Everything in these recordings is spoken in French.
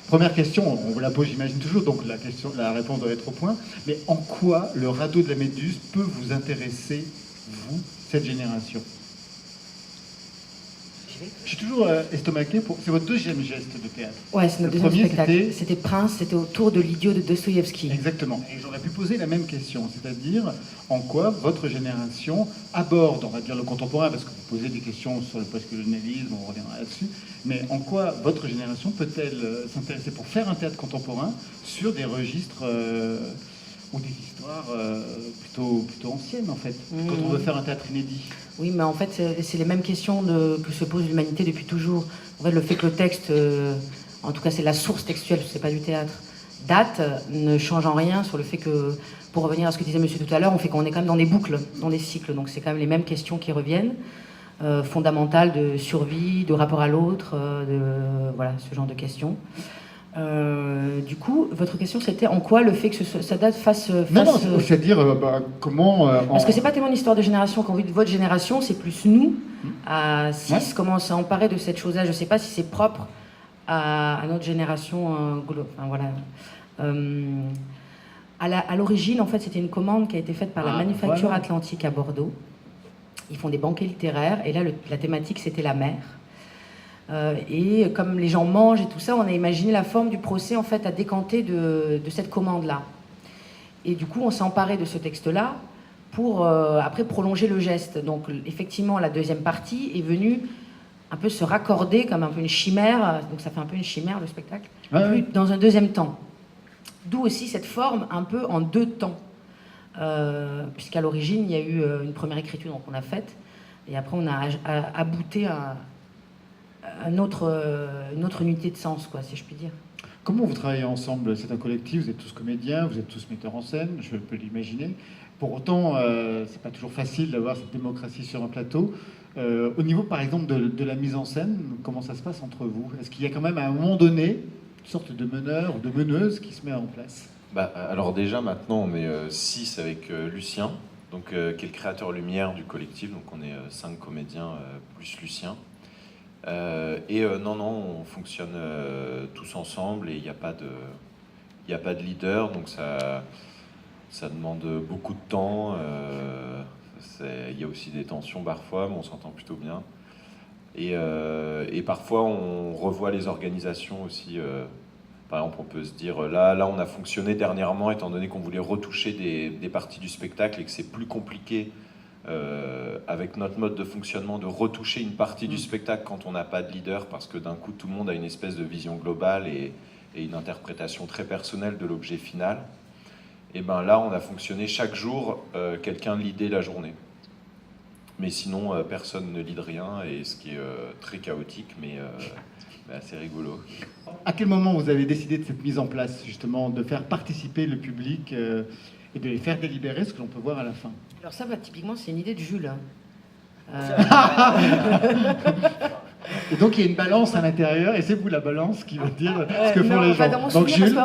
Première question, on vous la pose j'imagine toujours, donc la réponse doit être au point, mais en quoi le radeau de la Méduse peut vous intéresser, vous, cette génération? Je suis toujours estomaqué pour... C'est votre deuxième geste de théâtre. Ouais, c'est notre deuxième spectacle. C'était Prince, c'était autour de l'idiot de Dostoïevski. Exactement. Et j'aurais pu poser la même question, c'est-à-dire en quoi votre génération aborde, on va dire, le contemporain, parce que vous posez des questions sur le postcolonialisme, on reviendra là-dessus, mais en quoi votre génération peut-elle s'intéresser pour faire un théâtre contemporain sur des registres ou des histoires plutôt anciennes, en fait, quand on veut faire un théâtre inédit? Oui, mais en fait, c'est les mêmes questions que se pose l'humanité depuis toujours. En fait, le fait que le texte, en tout cas c'est la source textuelle, c'est pas du théâtre, date, ne change en rien sur le fait que, pour revenir à ce que disait monsieur tout à l'heure, on est quand même dans des boucles, dans des cycles, donc c'est quand même les mêmes questions qui reviennent, fondamentales de survie, de rapport à l'autre, voilà, ce genre de questions. Du coup, votre question c'était en quoi le fait que ça date fasse... Non, c'est-à-dire comment... Parce que c'est pas tellement une histoire de génération. Quand vous dites votre génération, c'est plus nous, à 6, ouais, comment on s'est emparé de cette chose-là. Je sais pas si c'est propre à notre génération. Enfin, voilà. À l'origine, en fait, c'était une commande qui a été faite par la Manufacture Atlantique à Bordeaux. Ils font des banquets littéraires, et là, la thématique, c'était la mer. Et comme les gens mangent et tout ça, on a imaginé la forme du procès en fait à décanter de cette commande-là. Et du coup, on s'est emparé de ce texte-là pour après prolonger le geste. Donc effectivement, la deuxième partie est venue un peu se raccorder comme un peu une chimère. Donc ça fait un peu une chimère le spectacle, dans un deuxième temps. D'où aussi cette forme un peu en deux temps, puisqu'à l'origine il y a eu une première écriture qu'on a faite, et après on a abouti à une autre unité de sens, quoi, si je puis dire. Comment vous travaillez ensemble? C'est un collectif, vous êtes tous comédiens, vous êtes tous metteurs en scène, je peux l'imaginer. Pour autant, c'est pas toujours facile d'avoir cette démocratie sur un plateau. Au niveau, par exemple, de la mise en scène, comment ça se passe entre vous? Est-ce qu'il y a quand même, à un moment donné, une sorte de meneur ou de meneuse qui se met en place? Alors déjà, maintenant, on est 6 avec Lucien, donc, qui est le créateur lumière du collectif. Donc on est 5 comédiens plus Lucien. Non, on fonctionne tous ensemble et il n'y a pas de leader, donc ça demande beaucoup de temps. Il y a aussi des tensions parfois, mais on s'entend plutôt bien. Et parfois, on revoit les organisations aussi. Par exemple, on peut se dire, là, on a fonctionné dernièrement, étant donné qu'on voulait retoucher des parties du spectacle et que c'est plus compliqué avec notre mode de fonctionnement de retoucher une partie du spectacle quand on n'a pas de leader, parce que d'un coup tout le monde a une espèce de vision globale et une interprétation très personnelle de l'objet final. Et ben là on a fonctionné chaque jour, quelqu'un leadait la journée, mais sinon personne ne lead rien, et ce qui est très chaotique mais assez rigolo. À quel moment vous avez décidé de cette mise en place, justement, de faire participer le public et de les faire délibérer, ce que l'on peut voir à la fin? Alors ça, typiquement, c'est une idée de Jules. Et donc il y a une balance à l'intérieur, et c'est vous la balance qui va dire ce que font les gens. Dans mon donc souvenir, Jules...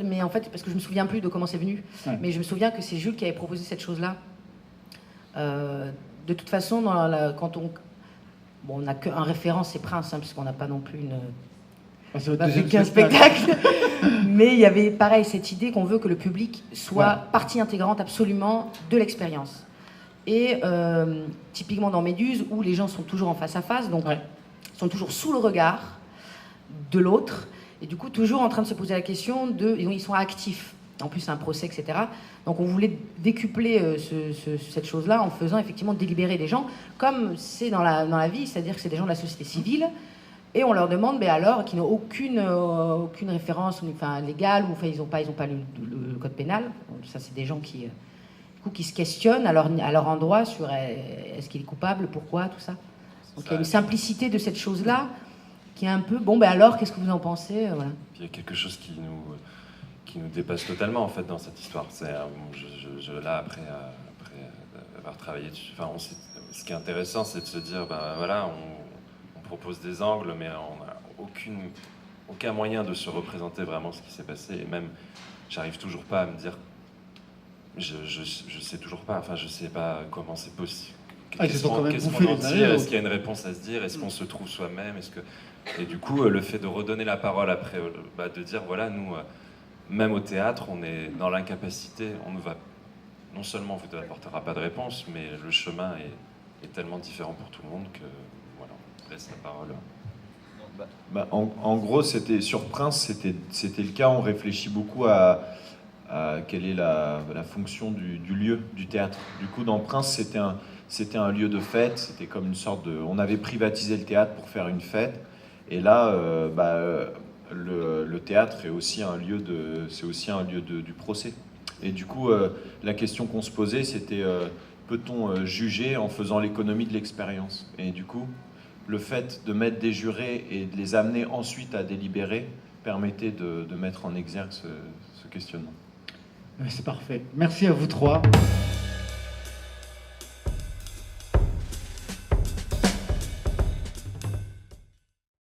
mais en fait, parce que je me souviens plus de comment c'est venu, mais je me souviens que c'est Jules qui avait proposé cette chose-là. De toute façon, quand on n'a qu'un référent, c'est Prince, puisqu'on n'a pas non plus qu'un spectacle. Mais il y avait pareil cette idée qu'on veut que le public soit partie intégrante absolument de l'expérience. Et typiquement dans Méduse, où les gens sont toujours en face à face, donc sont toujours sous le regard de l'autre, et du coup toujours en train de se poser la question ils sont actifs. En plus c'est un procès, etc. Donc on voulait décupler cette chose-là en faisant effectivement délibérer des gens, comme c'est dans la vie, c'est-à-dire que c'est des gens de la société civile. Et on leur demande, alors, qu'ils n'ont aucune référence légale, ou ils n'ont pas le code pénal. Ça, c'est des gens qui se questionnent à leur endroit sur est-ce qu'il est coupable, pourquoi, tout ça. Donc il y a une simplicité de cette chose-là qui est un peu, alors, qu'est-ce que vous en pensez, voilà. Il y a quelque chose qui nous dépasse totalement, en fait, dans cette histoire. Là, après avoir travaillé dessus, ce qui est intéressant, c'est de se dire, on propose des angles, mais on n'a aucun moyen de se représenter vraiment ce qui s'est passé. Et même, j'arrive toujours pas à me dire... Je sais toujours pas, je sais pas comment c'est possible. ils se sont quand même qu'est-ce bouffés qu'on en les uns tire? les Est-ce qu'il y a une réponse à se dire? Est-ce qu'on se trouve soi-même? Et du coup, le fait de redonner la parole après, de dire voilà, nous, même au théâtre, on est dans l'incapacité, on ne va non seulement vous n'apportera pas de réponse, mais le chemin est tellement différent pour tout le monde que voilà, on laisse la parole. En gros, sur Prince, c'était le cas. On réfléchit beaucoup à quelle est la fonction du lieu, du théâtre. Du coup, dans Prince, c'était un lieu de fête. C'était comme une sorte de... On avait privatisé le théâtre pour faire une fête. Et là, le théâtre c'est aussi un lieu du procès. Et du coup, la question qu'on se posait, c'était peut-on juger en faisant l'économie de l'expérience? Et du coup, le fait de mettre des jurés et de les amener ensuite à délibérer permettait de mettre en exergue ce questionnement. C'est parfait. Merci à vous trois.